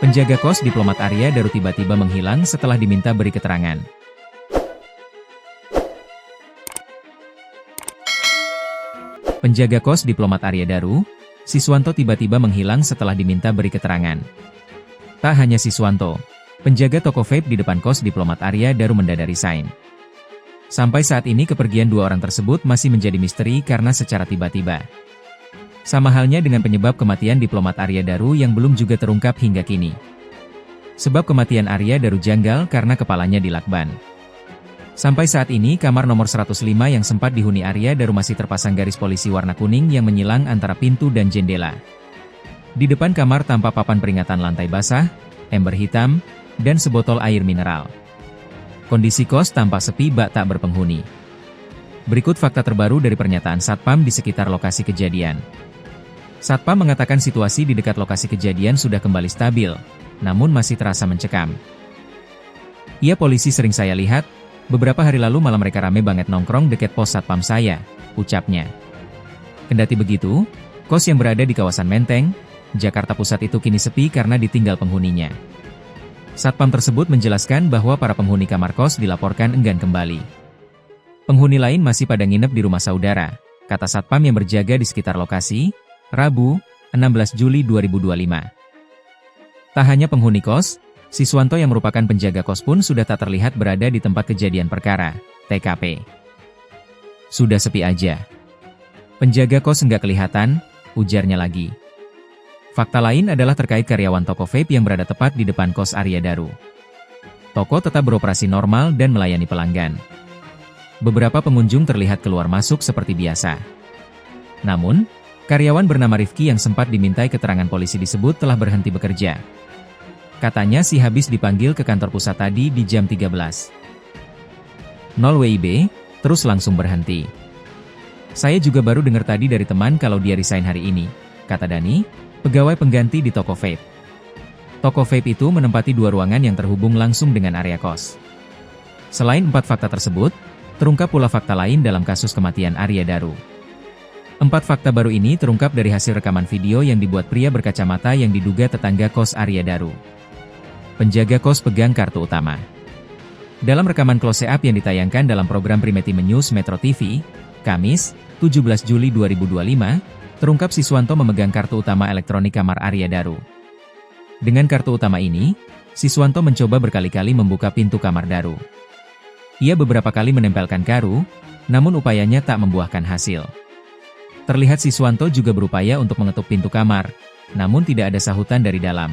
Penjaga kos diplomat Arya Daru tiba-tiba menghilang setelah diminta beri keterangan. Penjaga kos diplomat Arya Daru, Siswanto tiba-tiba menghilang setelah diminta beri keterangan. Tak hanya Siswanto, penjaga toko vape di depan kos diplomat Arya Daru mendadak resign. Sampai saat ini kepergian dua orang tersebut masih menjadi misteri karena secara tiba-tiba. Sama halnya dengan penyebab kematian diplomat Arya Daru yang belum juga terungkap hingga kini. Sebab kematian Arya Daru janggal karena kepalanya dilakban. Sampai saat ini kamar nomor 105 yang sempat dihuni Arya Daru masih terpasang garis polisi warna kuning yang menyilang antara pintu dan jendela. Di depan kamar tampak papan peringatan lantai basah, ember hitam, dan sebotol air mineral. Kondisi kos tampak sepi bak tak berpenghuni. Berikut fakta terbaru dari pernyataan Satpam di sekitar lokasi kejadian. Satpam mengatakan situasi di dekat lokasi kejadian sudah kembali stabil, namun masih terasa mencekam. "Iya, polisi sering saya lihat, beberapa hari lalu malah mereka rame banget nongkrong dekat pos Satpam saya," ucapnya. Kendati begitu, kos yang berada di kawasan Menteng, Jakarta Pusat itu kini sepi karena ditinggal penghuninya. Satpam tersebut menjelaskan bahwa para penghuni kamar kos dilaporkan enggan kembali. Penghuni lain masih pada nginep di rumah saudara, kata Satpam yang berjaga di sekitar lokasi, Rabu, 16 Juli 2025. Tak hanya penghuni kos, Siswanto yang merupakan penjaga kos pun sudah tak terlihat berada di tempat kejadian perkara, TKP. "Sudah sepi aja. Penjaga kos enggak kelihatan," ujarnya lagi. Fakta lain adalah terkait karyawan toko vape yang berada tepat di depan kos Arya Daru. Toko tetap beroperasi normal dan melayani pelanggan. Beberapa pengunjung terlihat keluar masuk seperti biasa. Namun, karyawan bernama Rifki yang sempat dimintai keterangan polisi disebut telah berhenti bekerja. Katanya si habis dipanggil ke kantor pusat tadi di jam 13.00 WIB, terus langsung berhenti. "Saya juga baru dengar tadi dari teman kalau dia resign hari ini," kata Dani, pegawai pengganti di toko vape. Toko vape itu menempati dua ruangan yang terhubung langsung dengan area kos. Selain 4 fakta tersebut, terungkap pula fakta lain dalam kasus kematian Arya Daru. 4 fakta baru ini terungkap dari hasil rekaman video yang dibuat pria berkacamata yang diduga tetangga kos Arya Daru. Penjaga kos pegang kartu utama. Dalam rekaman close up yang ditayangkan dalam program Primetime News Metro TV, Kamis, 17 Juli 2025, terungkap Siswanto memegang kartu utama elektronik kamar Arya Daru. Dengan kartu utama ini, Siswanto mencoba berkali-kali membuka pintu kamar Daru. Ia beberapa kali menempelkan karu, namun upayanya tak membuahkan hasil. Terlihat Siswanto juga berupaya untuk mengetuk pintu kamar, namun tidak ada sahutan dari dalam.